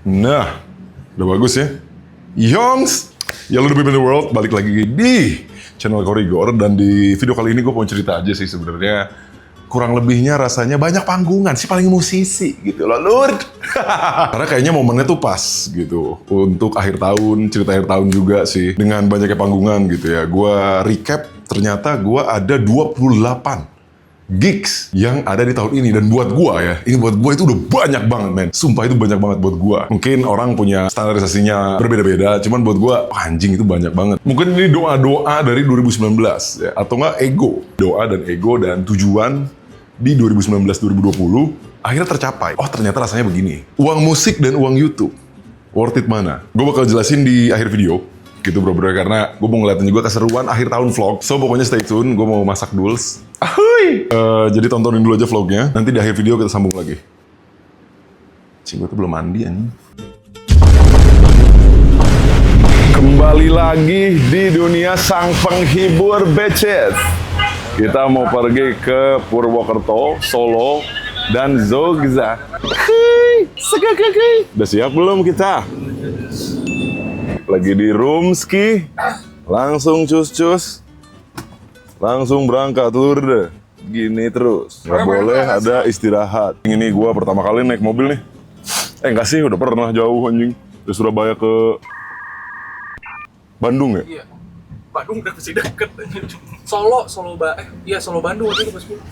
Nah, udah bagus ya. Yongs, yang lebih in the world, balik lagi di channel Korigor. Dan di video kali ini gue mau cerita aja sih sebenarnya. Kurang lebihnya rasanya banyak panggungan sih, paling musisi gitu loh, Lord. Karena kayaknya momennya tuh pas gitu. Untuk akhir tahun, cerita akhir tahun juga sih. Dengan banyaknya panggungan gitu ya. Gue recap, ternyata gue ada 28 gigs yang ada di tahun ini. Dan buat gua ya, ini buat gua itu udah banyak banget, men. Sumpah itu banyak banget buat gua. Mungkin orang punya standarisasinya berbeda-beda, cuman buat gua, anjing itu banyak banget. Mungkin ini doa-doa dari 2019 ya, atau enggak ego. Doa dan ego dan tujuan di 2019-2020 akhirnya tercapai. Oh, ternyata rasanya begini. Uang musik dan uang YouTube, worth it mana? Gua bakal jelasin di akhir video gitu bro-bro, karena gue mau ngeliatin juga keseruan akhir tahun vlog. So pokoknya stay tune, gue mau masak duls. Ahoy! Jadi tontonin dulu aja vlognya, nanti di akhir video kita sambung lagi. Cing, gue tuh belum mandi anjing. Kembali lagi di dunia sang penghibur becet. Kita mau pergi ke Purwokerto, Solo, dan Jogja. Udah siap belum kita? Lagi di roomski, langsung cus-cus, langsung berangkat lur deh. Gini terus, nggak boleh ada istirahat. Ini gua pertama kali naik mobil nih. Enggak sih, udah pernah jauh anjing. Dari Surabaya ke Bandung ya? Iya, Bandung udah masih deket. Solo Bandung aja pas pulang.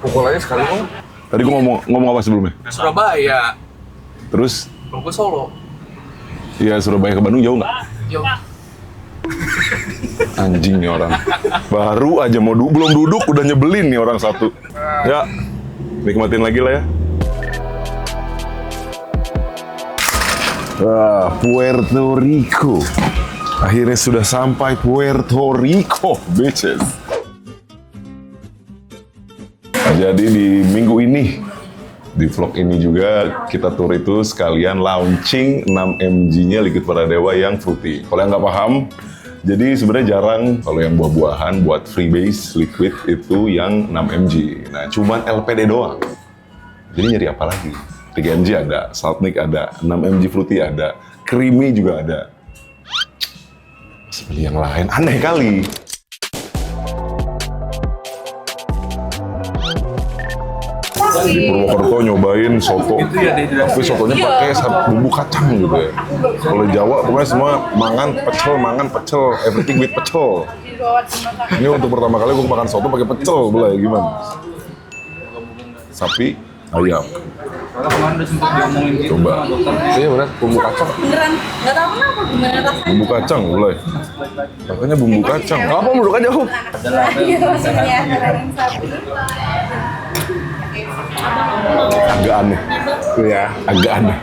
Pukulannya sekali kok. Tadi gua ngomong apa sebelumnya? Surabaya, Terus, kalau ke Solo. ya Surabaya ke Bandung jauh nggak? Yo, Anjing nih orang. Baru aja mau belum duduk udah nyebelin nih orang satu. Ya, nikmatin lagi lah ya. Puerto Rico. Akhirnya sudah sampai Puerto Rico, bitches. Jadi di minggu ini, di vlog ini juga kita tur itu sekalian launching 6mg-nya Liquid Paradewa yang fruity. Kalau yang nggak paham, jadi sebenarnya jarang kalau yang buah-buahan buat freebase liquid itu yang 6mg. Nah, cuman LPD doang. Jadi nyari apa lagi? 3mg ada, Saltnik ada, 6mg fruity ada, creamy juga ada. Seperti yang lain, aneh kali. Di Purwokerto nyobain soto, tapi sotonya pakai bumbu kacang gitu ya. Kalau Jawa pokoknya semua mangan pecel, everything with pecel. Ini untuk pertama kali gue makan soto pakai pecel, boleh gimana? Sapi, ayam. Coba. Iya benar, bumbu kacang. Beneran, nggak tahu kenapa gimana rasanya. Bumbu kacang, boleh. Makanya bumbu kacang. Apa bumbu kacang? Iya maksudnya daging sapi. Agak aneh. Iya. Agak aneh.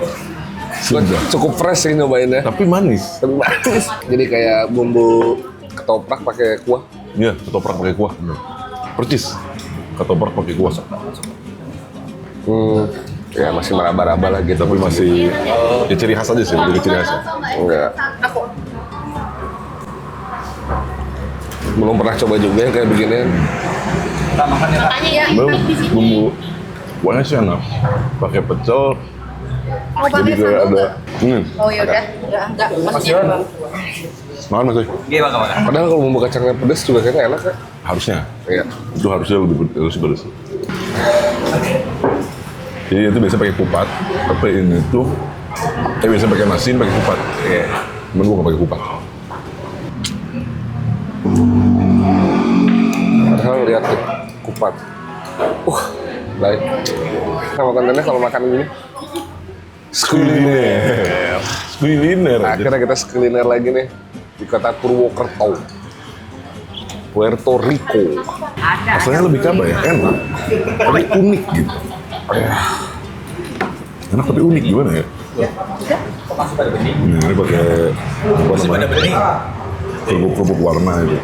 Sudah. Cukup fresh sih nyobainnya. Tapi manis. Tapi manis. Jadi kayak bumbu ketoprak pakai kuah. Iya, ketoprak pakai kuah. Bener. Percis. Ketoprak pakai kuah. Ya masih meraba-raba lah gitu. Tapi masih ya ciri khas aja sih, lebih ciri khas. Enggak. Belum pernah coba juga yang kayak beginian. Makanya ya Belum di sini. bumbu kuahnya sih enak. Pakai pecel, Mau jadi pakai kayak sambal ada. nggak? Oh ya udah, enggak. Maksudnya Makan masih? Padahal kalau bumbu kacangnya pedas juga kayaknya enak ya. Harusnya. Iya. Itu harusnya lebih pedas. Jadi itu biasa pakai kupat, tapi ini tuh biasa pakai nasi, pakai kupat. Iya. Cuman gua nggak pakai kupat. Padahal lihat tuh, kupat. Baik. Sama kontennya kalau makan gini. Kuliner. Kuliner. Akhirnya kita kuliner lagi nih di kota Purwokerto, Puerto Rico. Rasanya lebih ke apa ya? Enak. Tapi unik gitu. Enak tapi unik gimana ya? Ini pakai kerupuk warna itu.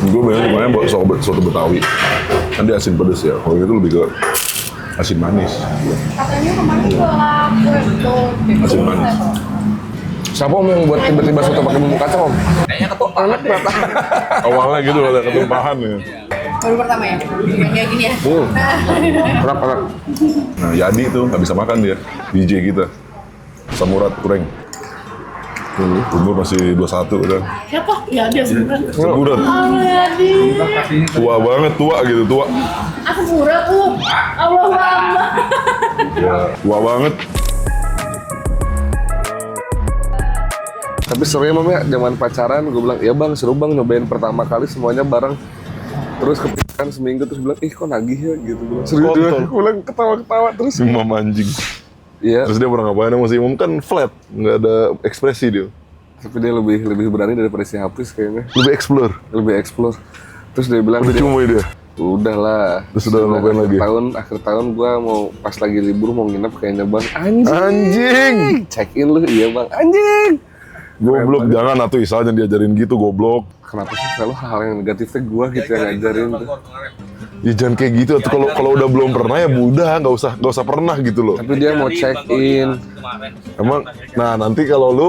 Gue biasanya gimana buat soto Betawi. Kan dia asin pedas ya. Kalau itu lebih ke asin manis. katanya kemarin ke Puerto Asin manis. Siapa om yang buat tiba-tiba soto pakai bumbu kacang om? Kayaknya ketupat. Enak ternyata. Awalnya gitu ada ketumpahan ya. Baru pertama ya? Yang kayak gini ya? Enak. Nah, Yadi tuh nggak bisa makan dia, DJ kita. Samurat Kureng. Umur masih 21 udah. Siapa? Ya dia sebenarnya. Samurat. Tua banget, tua gitu, tua. Aku murah tuh. Allah Allah. Ya, tua banget. Tapi seru ya Mam ya, zaman pacaran gue bilang, ya bang seru bang nyobain pertama kali semuanya bareng. Terus kepikiran seminggu terus bilang, ih kok nagih ya gitu. Serius dia, gue bilang ketawa-ketawa terus. Imam anjing. Iya. Terus dia pernah ngapain sama si Imam kan flat, nggak ada ekspresi dia. Tapi dia lebih berani daripada si Hafiz kayaknya. Lebih explore. Terus dia bilang, Udah cuma dia. udahlah. Terus udah ngapain lagi? Akhir tahun gue mau pas lagi libur mau nginep kayaknya bang. Anjing. Check in lu, iya bang. Anjing. Goblok, jangan atuh Isal jangan diajarin gitu, goblok. Kenapa sih selalu hal yang negatifnya gue gitu yang ngajarin tuh. Ya jangan kayak gitu tuh, kalau udah belum pernah ya udah nggak usah pernah gitu loh. Tapi dia mau check in. Emang, nah nanti kalau lu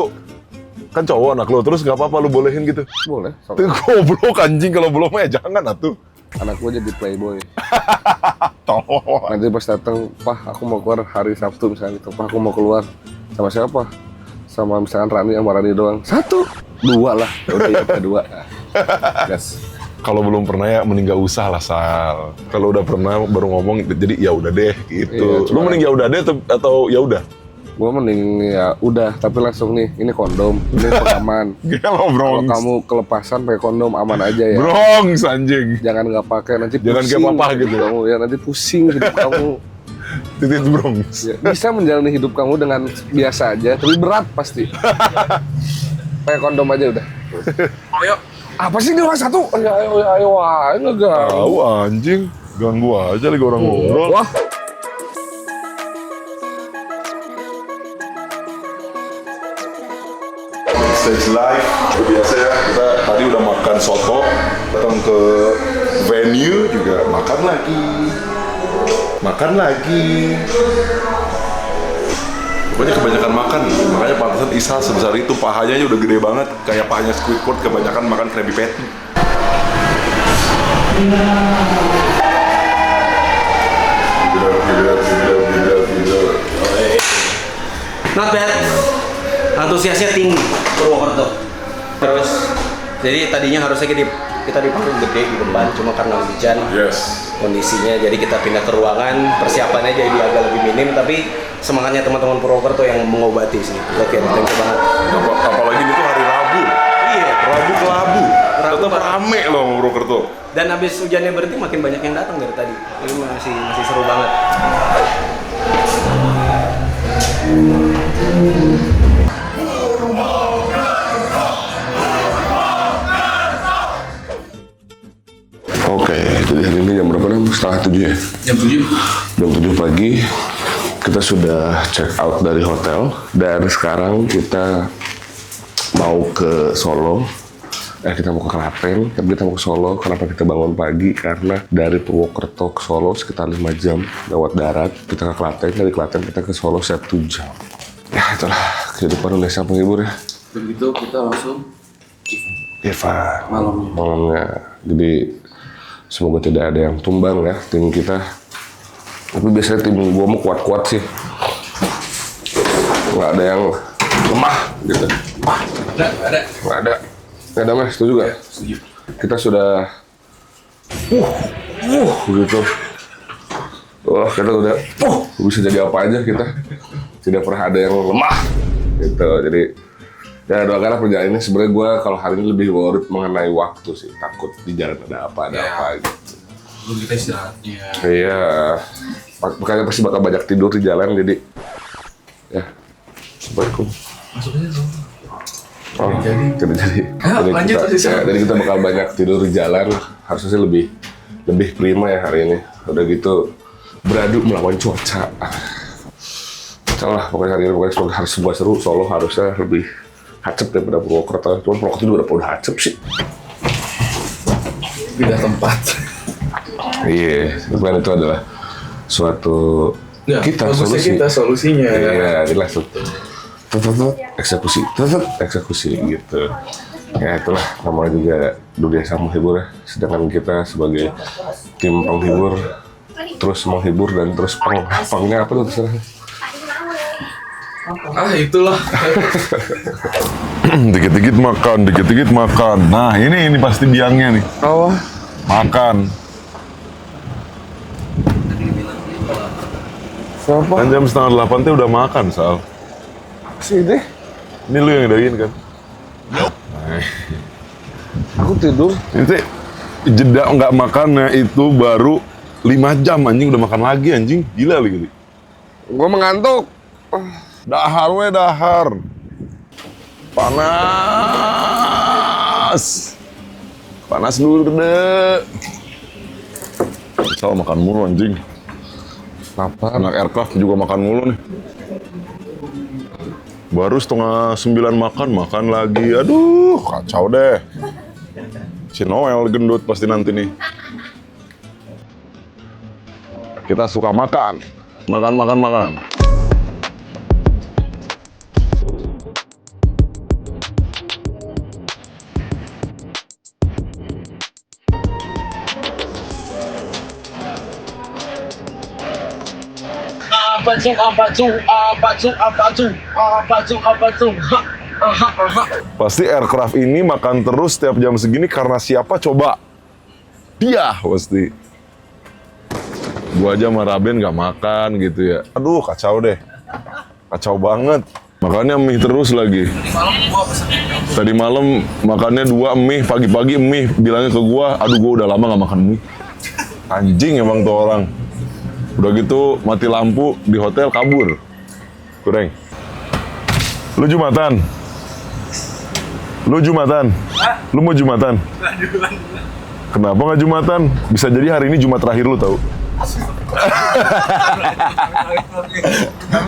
kan cowok anak lu terus nggak apa-apa lu bolehin gitu. Boleh. Tuh goblok anjing, kalau belum ya jangan atuh. Anak gue jadi playboy. Tolong. Nanti pas datang, Pak aku mau keluar hari Sabtu misalnya gitu. Pak aku mau keluar sama siapa? Sama misalkan Rani sama Rani doang. 1, 2 lah. Ya udah ya kedua. Gas. Kalau belum pernah ya mending gak usah lah Sal. Kalau udah pernah baru ngomong jadi ya udah deh gitu. Iya, Lu mending ya udah deh atau ya udah. Gue mending ya udah, tapi langsung nih, ini kondom, ini pengaman. Kalau Kalau Bronx. kamu kelepasan pakai kondom aman aja ya. Bronx anjing. Jangan nggak pakai nanti pusing. Jangan kayak papa gitu. Kamu ya nanti pusing hidup kamu. Titit Bronx. Ya, bisa menjalani hidup kamu dengan biasa aja, tapi berat pasti. Pakai kondom aja udah. Ayo. Apa sih ini orang satu? Ayo, enggak. Tahu anjing, ganggu aja lagi orang ngobrol. Wah, Stage live, seperti biasa ya, kita tadi udah makan soto, datang ke venue juga makan lagi. Pokoknya kebanyakan makan, makanya pantesan Isal sebesar itu, pahanya udah gede banget, kayak pahanya Squidward, kebanyakan makan Krabby Patty. Not bad. Antusiasnya tinggi Purwokerto. Terus jadi tadinya harusnya kita di panggung gede di depan, cuma karena hujan Yes. kondisinya jadi kita pindah ke ruangan, persiapannya jadi agak lebih minim, tapi semangatnya teman-teman Purwokerto yang mengobati sih. Oke, thank you banget. Apalagi itu hari Rabu. Iya. Rabu ke Labu. Rabu Tetap ke- rame loh Purwokerto. Dan habis hujannya berhenti makin banyak yang datang dari tadi. Ini masih seru banget. oke. Jadi hari ini jam berapa nih? Setengah 7 ya? Jam 7. Jam 7 pagi kita sudah check out dari hotel dan sekarang kita mau ke Solo. Kita mau ke Klaten, tapi kita mau ke Solo. Kenapa kita bangun pagi? Karena dari Purwokerto ke Solo sekitar 5 jam lewat darat. Kita ke Klaten, dari Klaten kita ke Solo 1 jam. Ya itulah kehidupan Indonesia penghibur ya. Begitu kita langsung Eva malamnya. malamnya. Jadi semoga tidak ada yang tumbang ya tim kita. Tapi biasanya tim gua mau kuat-kuat sih. Nggak ada yang lemah gitu. Nggak ada. Nggak ada mas, setuju nggak? Setuju. Kita sudah gitu. Wah kita udah bisa jadi apa aja kita. Tidak pernah ada yang lemah gitu. Jadi ya doakanlah perjalanan ini. Sebenarnya gue kalau hari ini lebih worried mengenai waktu sih, takut di jalan ada apa gitu. Belum kita istirahatnya. Iya, makanya pasti bakal banyak tidur di jalan jadi ya. Assalamualaikum. Masuk aja dong. Oh, tidak jadi. lanjut, Jadi kita bakal banyak tidur di jalan. Harusnya sih lebih prima ya hari ini. Udah gitu beradu melawan cuaca. Salah, pokoknya hari ini pokoknya harus sebuah seru. Solo harusnya lebih hacep daripada Purwokerto. Cuma Purwokerto juga udah hacep sih. Pindah tempat. Iya, kan itu adalah suatu Ya, kita bagusnya solusi. kita solusinya. Iya, ini langsung eksekusi gitu. Ya itulah, namanya juga dunia sang menghibur ya. Sedangkan kita sebagai tim penghibur terus menghibur dan terus pengnya apa tuh terserah. Itulah. Dikit-dikit makan, dikit-dikit makan. Nah, ini pasti biangnya nih. Oh, Makan. siapa? Kan jam 7:30 tuh udah makan, Sal. Sih deh. Ini lu yang ngedain kan? Aku tidur. Ini jeda nggak makannya itu baru 5 jam anjing udah makan lagi anjing. Gila lagi. Gua mengantuk. Dahar we dahar. Panas. Panas dulu deh. Sal makan mulu anjing. Kenapa? Anak aircraft juga makan mulu nih. Baru 8:30 makan lagi. Aduh, kacau deh. Si Noel gendut pasti nanti nih. Kita suka makan. Makan. Pasti aircraft ini makan terus setiap jam segini karena siapa coba? Dia pasti. Gua aja sama Raben nggak makan gitu ya. Aduh kacau deh. Kacau banget. Makannya mie terus lagi. Tadi malam makannya 2 mie, pagi-pagi mie. Bilangnya ke gua, aduh gua udah lama nggak makan mie. Anjing emang tuh orang. Udah gitu mati lampu di hotel kabur. Kurang. Lu Jumatan? Lu mau Jumatan? Kenapa nggak Jumatan? Bisa jadi hari ini Jumat terakhir lu tahu.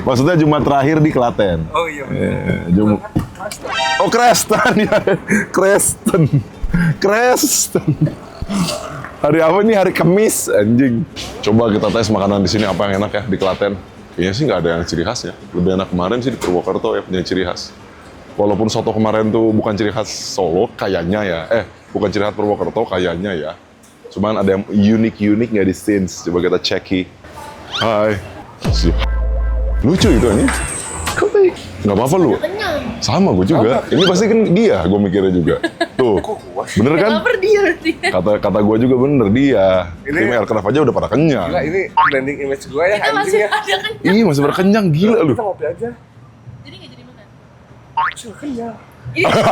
Maksudnya Jumat terakhir di Klaten. Oh iya. Oh Kristen ya. Kristen. Hari apa nih? Hari Kamis anjing. Coba kita tes makanan di sini apa yang enak ya di Klaten. Kayaknya sih nggak ada yang ciri khas ya. Lebih enak kemarin sih di Purwokerto ya punya ciri khas. Walaupun soto kemarin tuh bukan ciri khas Solo kayaknya ya. Bukan ciri khas Purwokerto kayaknya ya. Cuman ada yang unik nggak di scenes. Coba kita ceki. Hai. Lucu itu nih. Nggak apa-apa lu. Sama gue juga. Ini pasti kan dia, gue mikirnya juga. Tuh, bener kan? Lapar dia berarti. Kata gue juga bener dia. Tim aircraft aja udah pada kenyang. Gila, ini branding image gue ya Kita masih anjingnya. ada kan? Ih, masih pada kenyang gila lu. Kita ngopi aja. Jadi nggak jadi makan. Aku kenyang.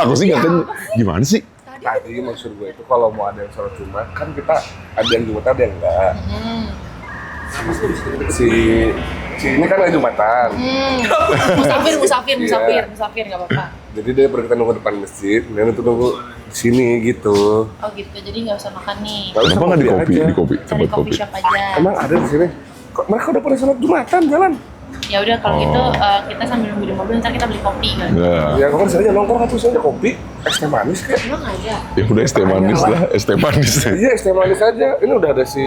Aku sih nggak kenyang. Gimana sih? Tadi maksud gue itu kalau mau ada yang sholat Jumat kan kita ada yang Jumat ada yang enggak. Si ini kan lagi Jumatan. Musafir nggak apa-apa. Jadi dia berkita nunggu depan masjid, dan itu nunggu di sini gitu. Oh gitu, jadi nggak usah makan nih. Kenapa nggak di kopi? aja. Di kopi, Cari tempat coffee kopi. shop aja. Emang ada di sini? Kok mereka udah pada sholat Jumatan jalan? Ya udah kalau gitu kita sambil nunggu di mobil ntar kita beli kopi kan. Ya, Ya kok saja nongkrong atau saja kopi, es teh manis kayak. Emang ada. ya udah es teh manis lah, es teh manis. Iya es teh manis aja. Ini udah ada si.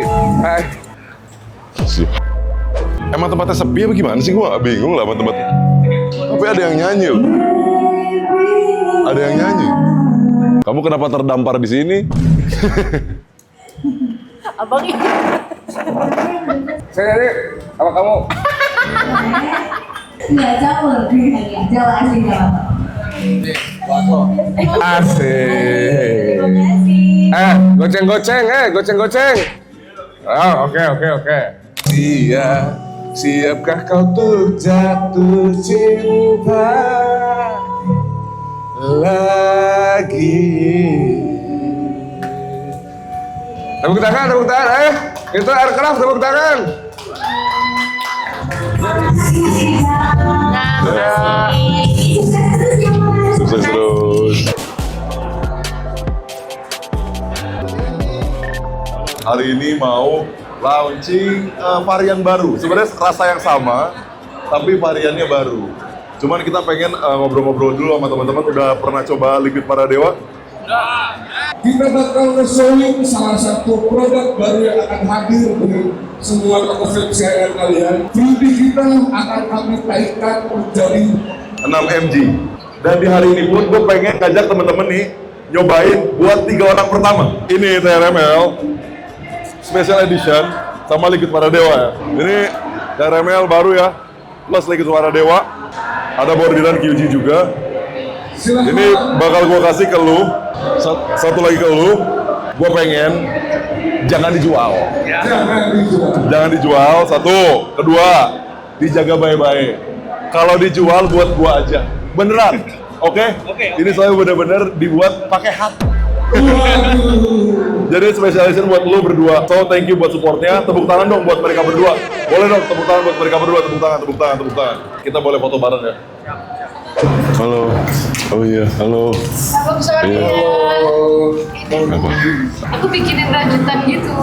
Emang tempatnya sepi apa gimana sih? Gua bingung lah sama tempatnya. Tapi ada yang nyanyi loh. Ada yang nyanyi. Kamu kenapa terdampar di sini? Abang ya. Saya nyanyi, apa kamu? Nggak campur, jelasin nggak apa-apa. Asik. Goceng-goceng. Oh, oke. Siapkah kau untuk jatuh cinta lagi? Tepuk tangan, itu aircraft, tepuk tangan. Sukses terus. Hari ini mau launching varian baru. Sebenarnya rasa yang sama, tapi variannya baru. Cuman kita pengen ngobrol-ngobrol dulu sama teman-teman. Udah pernah coba Liquid Paradewa? Kita bakal nge-showing salah satu produk baru yang akan hadir di semua toko vape CR kalian. Freebie kita akan kami kaitkan menjadi 6 mg. Dan di hari ini pun gue pengen ngajak teman-teman nih nyobain buat 3 orang pertama. Ini TRML Special Edition sama Liquid Para Dewa ya. Ini TRML baru ya, plus Liquid Para Dewa. Ada bordiran QG juga. Ini bakal gua kasih ke lu. Satu lagi ke lu. Gua pengen jangan dijual. Jangan dijual. Satu, kedua, dijaga baik-baik. Kalau dijual buat gua aja. Beneran. Oke? Ini saya bener-bener dibuat pakai hati. Jadi special edition buat lu berdua. So thank you buat supportnya. Tepuk tangan dong buat mereka berdua. Boleh dong tepuk tangan buat mereka berdua. Tepuk tangan. Kita boleh foto bareng ya. Halo. Oh iya, halo. Aku sorry ya. Apa? Aku bikinin rajutan gitu.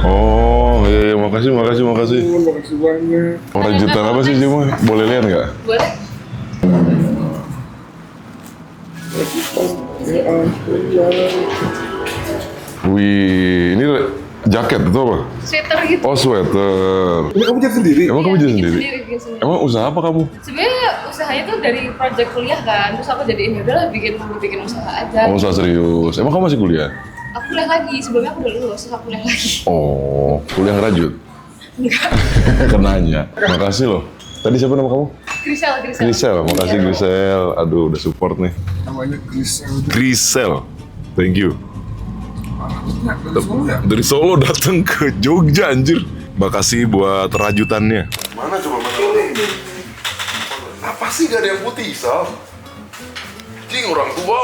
Oh, iya, makasih. Makasih banyak. Oh, rajutan apa sih Cuma? Boleh lihat nggak? Boleh? Wih, ini jaket itu apa? Sweater gitu. Oh, sweater. Ini kamu jadi sendiri? Emang kamu jadi sendiri? bikin. Emang usaha apa kamu? Sebenarnya usahanya tuh dari project kuliah kan, terus aku jadiin udahlah bikin usaha aja. Oh, usaha serius. Emang kamu masih kuliah? Aku kuliah lagi, sebelumnya aku udah lulus, terus aku kuliah lagi. Oh, kuliah ngerajut? Enggak. Kenanya. Makasih loh. Tadi siapa nama kamu? Grisel. Makasih Grisel. Aduh, udah support nih. Namanya Grisel. Grisel. Thank you. Dari Solo ya? Dari Solo datang ke Jogja anjir. Makasih buat rajutannya. Mana coba ini? Apa sih gak ada yang putih, Sal? Cing, orang tua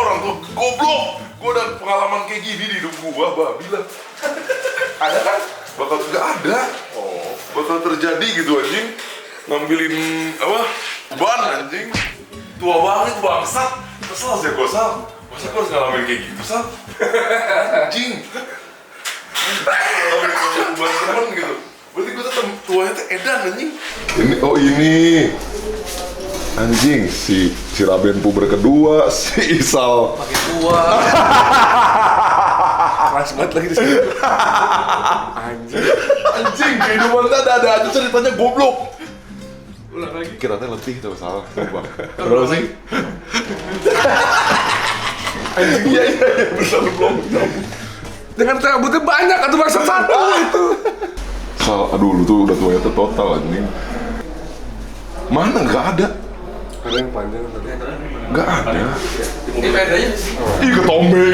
goblok. Gua ada pengalaman kayak gini di hidup gua, babi lah. Ada kan? Bakal gak ada. Oh, bakal terjadi gitu anjing. Ngambilin apa? Ban anjing. Tua banget bangsat. Kesel sih gua, Sal. Masa gua harus ngalamin kayak gitu, Sal? Anjing. Ngalamin ban temen gitu. Berarti gua tetep tuanya tuh edan anjing. Ini anjing si Raben puber kedua, si Isal Pakai tua. Keras banget lagi di sini. anjing kehidupan kita ada aja ceritanya goblok. Ulang lagi. Kira teh letih tuh salah. Coba. Berapa sih? Anjing iya bener belum. Dengan rambutnya banyak atau maksud satu itu. Sal, aduh lu tuh udah tuanya total anjing. Mana nggak ada? Ada yang panjang tadi. Nggak ada. Ini bedanya Ih ketombe.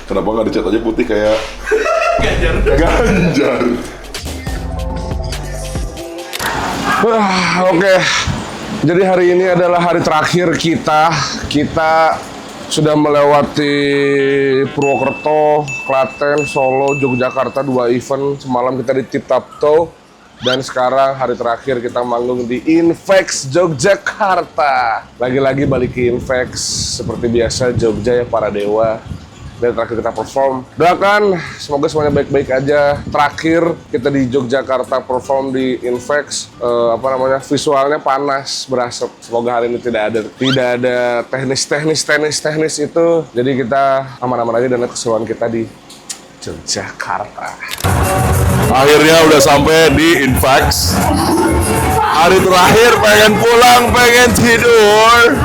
Kenapa nggak dicat aja putih kayak Ganjar. Oke. Jadi hari ini adalah hari terakhir kita. Kita sudah melewati Purwokerto, Klaten, Solo, Yogyakarta 2 event. Semalam kita di Tip Top Toe. Dan sekarang hari terakhir kita manggung di Infex Yogyakarta. Lagi-lagi balik ke Infex seperti biasa Jogja ya para dewa. Dan terakhir kita perform. Doakan semoga semuanya baik-baik aja. Terakhir kita di Yogyakarta perform di Infex, visualnya panas, berasap. Semoga hari ini tidak ada teknis itu. Jadi kita aman-aman aja dan keseruan kita di Yogyakarta. Akhirnya udah sampai di Infex. Hari terakhir pengen pulang, pengen tidur.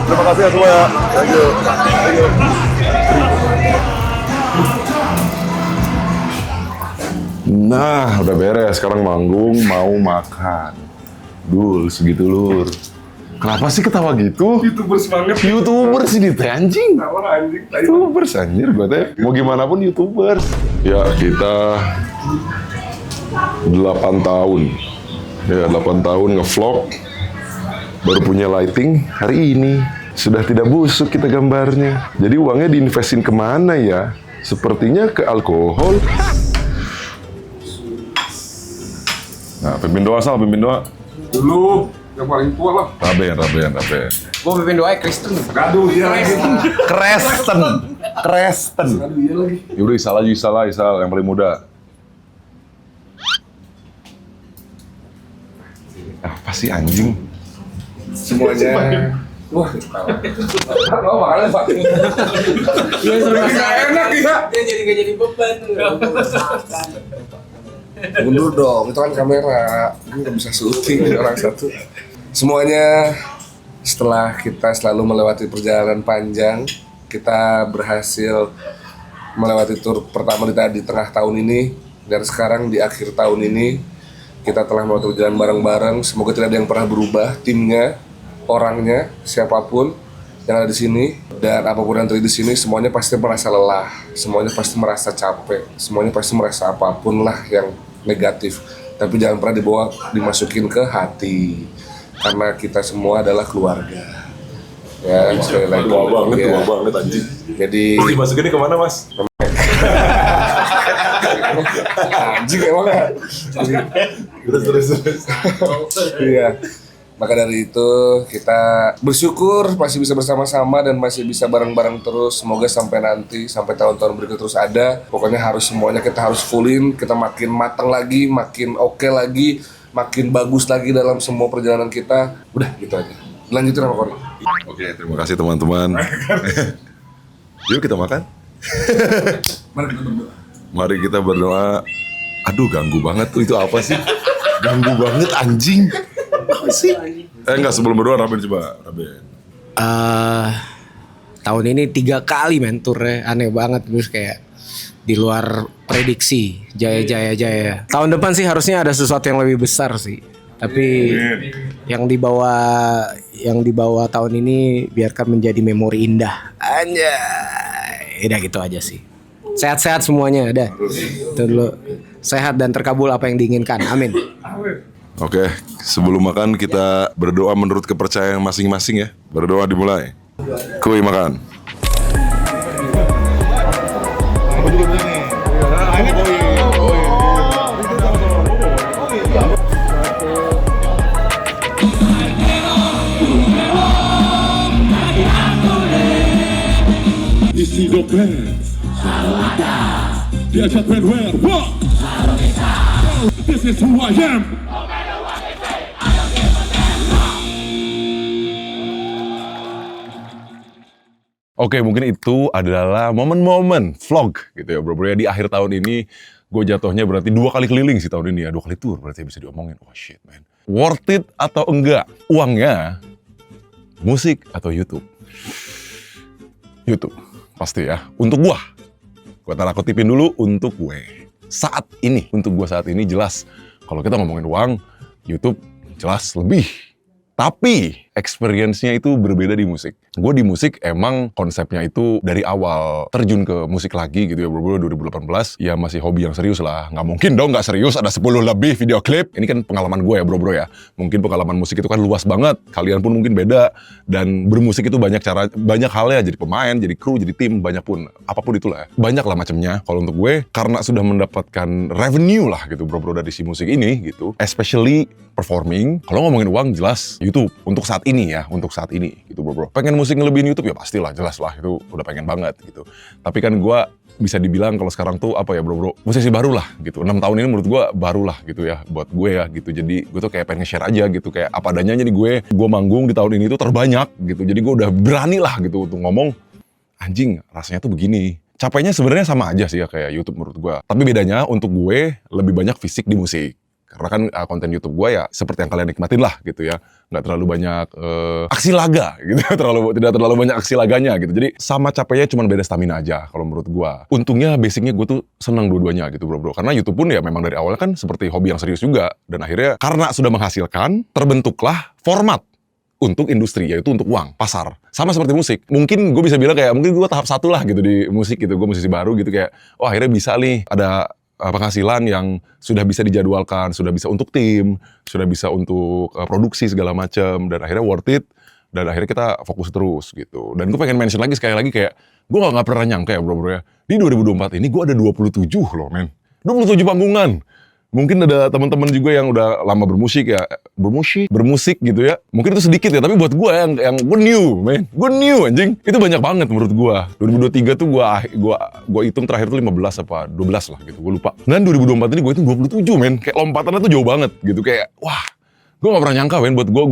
Terima kasih ya semua ya. Thank you. Nah, udah beres. Sekarang manggung, mau makan. Dul, segitu lur. Kenapa sih ketawa gitu? YouTubers banget. YouTubers ini teh anjing. Kenapa anjing? YouTubers anjir gue teh. Mau gimana pun YouTubers. Ya kita 8 tahun. Ya 8 tahun nge-vlog. Baru punya lighting hari ini. Sudah tidak busuk kita gambarnya. Jadi uangnya diinvestin kemana ya? Sepertinya ke alkohol. Nah, pimpin doa Sal, pimpin doa. Dulu yang paling tua lah. Raben. Gue pimpin doa Kristen. Aduh iya lagi. Kristen. Aduh iya lagi. Yaudah Isal yang paling muda. Apa sih anjing? Semuanya. Wah, kalau makannya Pak. Nggak enak ya. Dia jadi nggak jadi beban. Mundur dong, itu kan kamera. Gue nggak bisa syuting orang satu. Semuanya setelah kita selalu melewati perjalanan panjang, kita berhasil melewati tur pertama di tengah tahun ini, dan sekarang di akhir tahun ini kita telah melewati perjalanan bareng-bareng. Semoga tidak ada yang pernah berubah, timnya, orangnya, siapapun yang ada di sini, dan apapun yang terjadi di sini, semuanya pasti merasa lelah, semuanya pasti merasa capek, semuanya pasti merasa apapun lah yang negatif. Tapi jangan pernah dimasukin ke hati, karena kita semua adalah keluarga. Ya, sekali lagi. Tua banget anjing. Jadi Dimasukin kemana mas? anjing emang kan? Terus. Iya. Maka dari itu kita bersyukur masih bisa bersama-sama dan masih bisa bareng-bareng terus. Semoga sampai nanti, sampai tahun-tahun berikut terus ada. Pokoknya harus semuanya kita harus fullin, kita makin matang lagi, makin oke lagi, makin bagus lagi dalam semua perjalanan kita. Udah gitu aja. Lanjutin sama Kori. Oke, terima kasih teman-teman. Yuk kita makan. Mari kita berdoa. Aduh, ganggu banget tuh, itu apa sih? Ganggu banget anjing. Apa sih? Enggak, sebelum berdoa Raben coba, Raben. Tahun ini 3 kali men turnya, aneh banget, terus kayak di luar prediksi. Jaya. Tahun depan sih harusnya ada sesuatu yang lebih besar sih. Tapi yang dibawa tahun ini biarkan menjadi memori indah. Anjay. Udah gitu aja sih. Sehat-sehat semuanya, udah. Itu dulu. Sehat dan terkabul apa yang diinginkan. Amin. Oke, sebelum makan kita berdoa menurut kepercayaan masing-masing ya. Berdoa dimulai. Kuy makan. Isi dompet diajak bandwear. What? This is who I am. Oke, mungkin itu adalah momen-momen vlog gitu ya bro. Ya, di akhir tahun ini gue jatuhnya berarti 2 kali keliling sih tahun ini ya. 2 kali tour berarti bisa diomongin. Oh shit man. Worth it atau enggak? Uangnya musik atau YouTube? YouTube pasti ya. Untuk gue tanda kutipin dulu untuk gue. Saat ini, untuk gue saat ini jelas. Kalau kita ngomongin uang, YouTube jelas lebih. Tapi experience-nya itu berbeda di musik. Gue di musik emang konsepnya itu dari awal terjun ke musik lagi gitu ya bro, 2018 ya masih hobi yang serius lah. Nggak mungkin dong nggak serius, ada 10 lebih video klip. Ini kan pengalaman gue ya bro ya. Mungkin pengalaman musik itu kan luas banget. Kalian pun mungkin beda. Dan bermusik itu banyak halnya. Jadi pemain, jadi kru, jadi tim, banyak pun. Apapun itulah ya. Banyak lah macamnya. Kalau untuk gue, karena sudah mendapatkan revenue lah gitu bro dari si musik ini gitu. Especially performing. Kalau ngomongin uang jelas YouTube. Untuk saat ini ya, untuk saat ini gitu bro. Pengen musik ngelebihin YouTube ya pastilah, jelas lah itu udah pengen banget gitu. Tapi kan gue bisa dibilang kalau sekarang tuh apa ya bro, musisi baru lah gitu. 6 tahun ini menurut gue baru lah gitu ya buat gue ya gitu. Jadi gue tuh kayak pengen share aja gitu, kayak apa adanya. Jadi gue manggung di tahun ini tuh terbanyak gitu. Jadi gue udah berani lah gitu untuk ngomong, anjing rasanya tuh begini. Capeknya sebenarnya sama aja sih ya kayak YouTube menurut gue. Tapi bedanya untuk gue lebih banyak fisik di musik. Karena kan konten YouTube gue ya seperti yang kalian nikmatin lah gitu ya. Nggak terlalu banyak aksi laga gitu. Tidak terlalu banyak aksi laganya gitu. Jadi sama capeknya cuma beda stamina aja kalau menurut gue. Untungnya basicnya gue tuh senang dua-duanya gitu bro. Karena YouTube pun ya memang dari awal kan seperti hobi yang serius juga. Dan akhirnya karena sudah menghasilkan, terbentuklah format untuk industri, yaitu untuk uang, pasar. Sama seperti musik. Mungkin gue bisa bilang kayak, mungkin gue tahap 1 lah gitu di musik gitu. Gue musisi baru gitu kayak, oh akhirnya bisa nih ada penghasilan yang sudah bisa dijadwalkan, sudah bisa untuk tim, sudah bisa untuk produksi segala macam, dan akhirnya worth it, dan akhirnya kita fokus terus gitu. Dan gue pengen mention lagi sekali lagi kayak, gue gak pernah nyangka ya bro ya, di 2024 ini gue ada 27 loh men, 27 panggungan. Mungkin ada teman-teman juga yang udah lama bermusik gitu ya. Mungkin itu sedikit ya, tapi buat gue yang gue new, man. Gue new anjing. Itu banyak banget menurut gue. 2023 tuh gue hitung terakhir tuh 15 apa 12 lah gitu, gue lupa. Dan 2024 ini gue hitung 27, men. Kayak lompatannya tuh jauh banget gitu, kayak wah. Gue gak pernah nyangka, men. Gue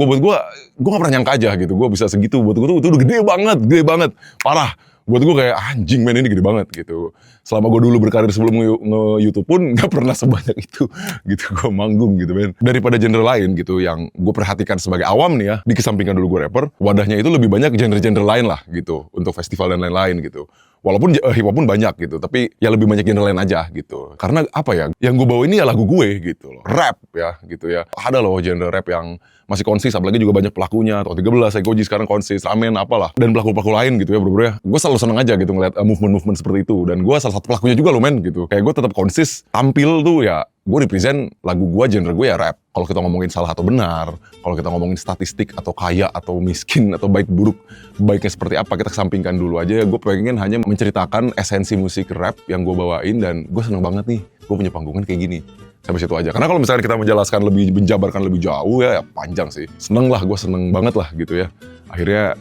gak pernah nyangka aja gitu. Gue bisa segitu, buat gue tuh udah gede banget. Parah. Buat gue kayak anjing men, ini gede banget gitu. Selama gue dulu berkarir sebelum nge-YouTube pun gak pernah sebanyak itu gitu gue manggung gitu men. Daripada genre lain gitu yang gue perhatikan sebagai awam nih ya, dikesampingkan dulu gue rapper, wadahnya itu lebih banyak genre-genre lain lah gitu untuk festival dan lain-lain gitu. Walaupun hip hop pun banyak gitu, tapi ya lebih banyak genre lain aja gitu. Karena apa ya, yang gue bawa ini ya lagu gue gitu loh. Rap ya gitu ya. Ada loh genre rap yang masih konsis, apalagi juga banyak pelakunya. Atau 13, Ekoji sekarang konsis, Ramen apalah. Dan pelaku-pelaku lain gitu ya bro-bro ya. Gue selalu seneng aja gitu ngeliat movement-movement seperti itu. Dan gue salah satu pelakunya juga loh men gitu. Kayak gue tetap konsis, tampil tuh ya. Gue represent lagu gue, genre gue ya rap. Kalau kita ngomongin salah atau benar, kalau kita ngomongin statistik atau kaya atau miskin atau baik buruk, baiknya seperti apa, kita kesampingkan dulu aja. Gue pengen hanya menceritakan esensi musik rap yang gue bawain, dan gue seneng banget nih, gue punya panggungan kayak gini. Sampai situ aja. Karena kalau misalnya kita menjelaskan lebih, menjabarkan lebih jauh ya panjang sih. Seneng lah, gue seneng banget lah gitu ya. Akhirnya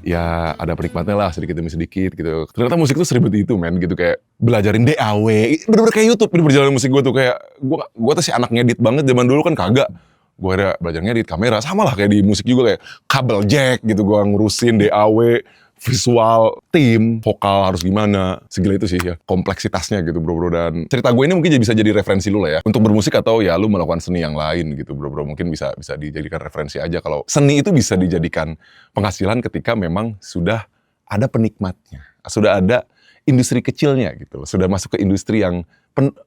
ya ada penikmatnya lah sedikit demi sedikit gitu. Ternyata musik tuh seribet itu men gitu, kayak belajarin DAW, bener-bener kayak YouTube ini perjalanan musik gue tuh. Kayak gue tuh si anak ngedit banget, zaman dulu kan kagak. Gue ada belajar ngedit kamera, sama lah kayak di musik juga, kayak kabel jack gitu gue ngurusin DAW, visual, tim, vokal harus gimana. Segila itu sih ya kompleksitasnya gitu bro-bro. Dan cerita gue ini mungkin bisa jadi referensi lu lah ya untuk bermusik, atau ya lu melakukan seni yang lain gitu bro-bro. Mungkin bisa dijadikan referensi aja kalau seni itu bisa dijadikan penghasilan ketika memang sudah ada penikmatnya, sudah ada industri kecilnya gitu, sudah masuk ke industri yang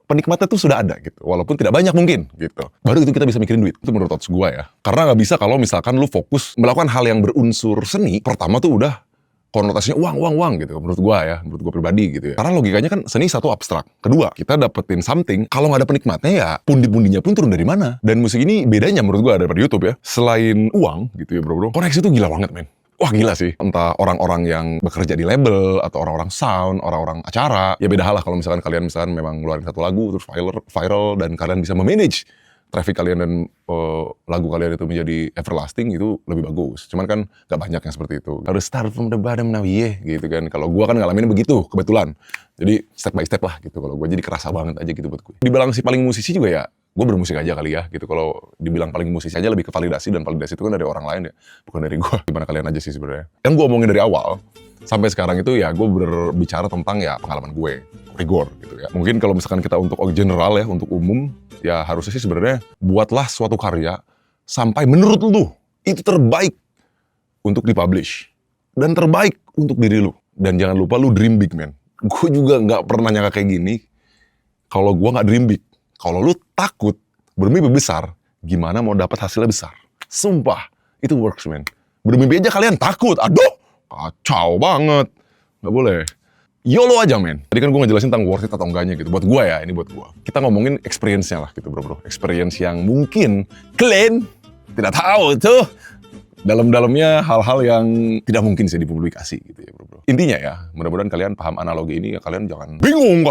penikmatnya tuh sudah ada gitu, walaupun tidak banyak mungkin gitu. Baru itu kita bisa mikirin duit. Itu menurut thoughts gue ya. Karena nggak bisa kalau misalkan lu fokus melakukan hal yang berunsur seni, pertama tuh udah konotasinya uang gitu menurut gua ya, menurut gua pribadi gitu ya. Karena logikanya kan seni satu abstrak. Kedua, kita dapetin something, kalau nggak ada penikmatnya ya pundi-pundinya pun turun dari mana. Dan musik ini bedanya menurut gua daripada YouTube ya. Selain uang gitu ya bro, koneksi tuh gila banget men. Wah gila sih, entah orang-orang yang bekerja di label, atau orang-orang sound, orang-orang acara. Ya beda hal lah kalau misalkan kalian memang ngeluarin satu lagu, terus viral dan kalian bisa memanage traffic kalian dan lagu kalian itu menjadi everlasting, itu lebih bagus. Cuman kan gak banyak yang seperti itu. Harus start from the bottom now, gitu kan. Kalau gua kan ngalamin begitu, kebetulan. Jadi step by step lah gitu. Kalau gua jadi kerasa banget aja gitu buat gue. Dibilang si paling musisi juga ya, gue bermusik aja kali ya gitu. Kalau dibilang paling musisi aja lebih ke validasi, dan validasi itu kan dari orang lain ya, bukan dari gua. Gimana kalian aja sih sebenarnya. Yang gue omongin dari awal sampai sekarang itu ya gue berbicara tentang ya pengalaman gue, rigor gitu ya. Mungkin kalau misalkan kita untuk general ya, untuk umum, ya harusnya sih sebenarnya buatlah suatu karya sampai menurut lu itu terbaik untuk dipublish dan terbaik untuk diri lu. Dan jangan lupa lu dream big man. Gue juga nggak pernah nyangka kayak gini kalau gue nggak dream big. Kalau lu takut bermimpi besar, gimana mau dapat hasilnya besar? Sumpah, itu works man. Bermimpi aja kalian takut, aduh kacau banget. Nggak boleh. YOLO aja men. Tadi kan gue ngejelasin tentang worth it atau enggaknya gitu. Buat gue ya, ini buat gue. Kita ngomongin experience-nya lah gitu bro. Experience yang mungkin kalian tidak tahu tuh. Dalam-dalamnya hal-hal yang tidak mungkin sih dipublikasi gitu ya bro. Intinya ya, mudah-mudahan kalian paham analogi ini ya. Kalian jangan bingung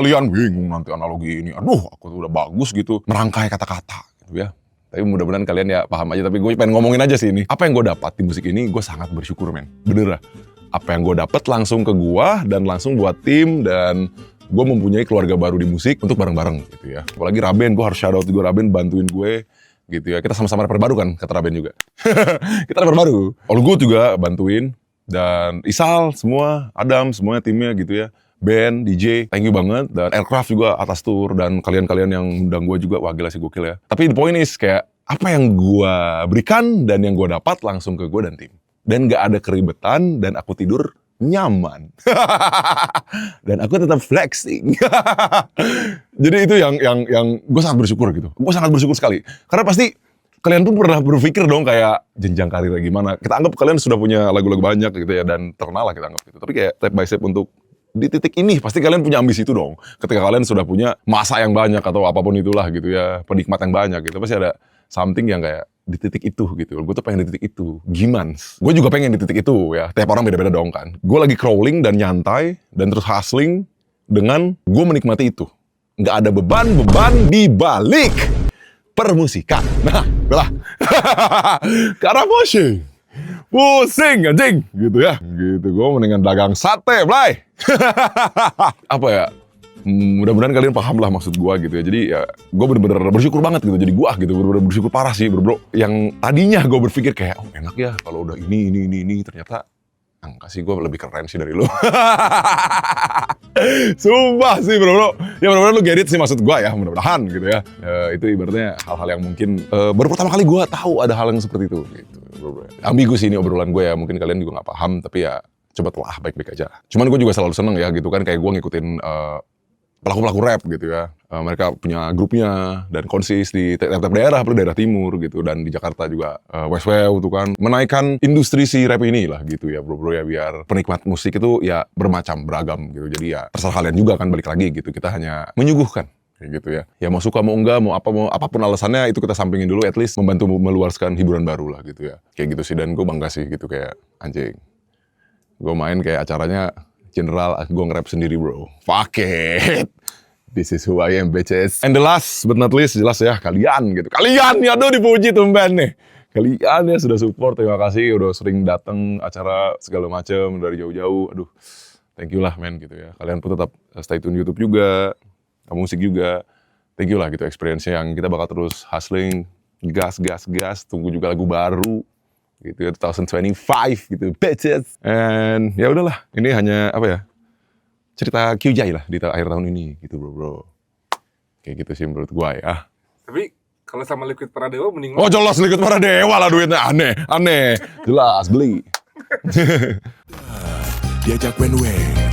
nanti analogi ini. Aduh, aku tuh udah bagus gitu merangkai kata-kata gitu ya. Tapi mudah-mudahan kalian ya paham aja. Tapi gue pengen ngomongin aja sih ini. Apa yang gue dapat di musik ini, gue sangat bersyukur men. Bener lah. Apa yang gue dapat langsung ke gue dan langsung buat tim, dan gue mempunyai keluarga baru di musik untuk bareng-bareng gitu ya. Apalagi Raben, gue harus shout out juga Raben bantuin gue gitu ya. Kita sama-sama rapper baru kan, kata Raben juga. Kita rapper baru. Olgo juga bantuin, dan Isal semua, Adam semuanya timnya gitu ya. Ben, DJ, thank you banget. Dan Aircraft juga atas tour, dan kalian-kalian yang undang gue juga, wah gila sih gokil ya. Tapi the point is kayak apa yang gue berikan dan yang gue dapat langsung ke gue dan tim. Dan gak ada keribetan, dan aku tidur nyaman. Dan aku tetap flexing. Jadi itu yang gue sangat bersyukur gitu. Gue sangat bersyukur sekali. Karena pasti kalian tuh pernah berpikir dong kayak jenjang karirnya gimana. Kita anggap kalian sudah punya lagu-lagu banyak gitu ya, dan terkenal lah kita anggap gitu. Tapi kayak step by step untuk di titik ini pasti kalian punya ambisi itu dong. Ketika kalian sudah punya masa yang banyak atau apapun itulah gitu ya, penikmat yang banyak gitu, pasti ada something yang kayak di titik itu gitu. Gue tuh pengen di titik itu. Gimana? Gue juga pengen di titik itu ya. Tiap orang beda-beda dong kan. Gue lagi crawling dan nyantai dan terus hustling dengan gue menikmati itu. Nggak ada beban di balik permusikan. Nah, belah. Karena pusing anjing gitu ya. Gitu, gue mendingan dagang sate, Blay. Apa ya? Mudah-mudahan kalian paham lah maksud gue gitu ya. Jadi ya gue bener-bener bersyukur banget gitu. Jadi gue gitu bener-bener bersyukur parah sih bro. Yang tadinya gue berpikir kayak oh enak ya kalau udah ini ternyata Angka sih gue lebih keren sih dari lu. Sumpah sih bro. Ya mudah-mudahan lu get it sih maksud gue ya, mudah-mudahan gitu ya. Itu ibaratnya hal-hal yang mungkin baru pertama kali gue tahu ada hal yang seperti itu gitu. Bro. Ambigu sih ini obrolan gue ya, mungkin kalian juga nggak paham, tapi ya coba telah baik-baik aja. Cuman gue juga selalu seneng ya gitu kan, kayak gue ngikutin pelaku-pelaku rap gitu ya. Mereka punya grupnya dan konsis di tiap-tiap daerah, apalagi daerah timur gitu, dan di Jakarta juga Westwell tuh kan menaikkan industri si rap ini lah gitu ya bro ya, biar penikmat musik itu ya bermacam beragam gitu. Jadi ya terserah kalian juga kan, balik lagi gitu, kita hanya menyuguhkan kayak gitu ya. Ya mau suka mau enggak, mau apapun alasannya itu kita sampingin dulu, at least membantu meluaskan hiburan baru lah gitu ya. Kayak gitu sih, dan gue bangga sih gitu, kayak anjing. Gue main kayak acaranya General, gue nge-rap sendiri bro. Fuck it. This is who I am, bitches. And the last but not least, jelas ya, kalian gitu. Kalian ya, aduh dipuji tumben nih. Kalian ya sudah support, terima kasih. Udah sering datang acara segala macam dari jauh-jauh. Aduh, thank you lah men gitu ya. Kalian pun tetap stay tune YouTube juga, musik juga. Thank you lah gitu, experience-nya yang kita bakal terus hustling. Gas. Tunggu juga lagu baru. Gitu ya, 2025 gitu, bitches. And ya udahlah, ini hanya apa ya, cerita QJ lah di akhir tahun ini gitu bro. Kayak gitu sih menurut gua ya. Tapi kalau sama Liquid Paradewa mending. Oh jelas Liquid Paradewa lah duitnya, aneh. Jelas beli. Diajak one way.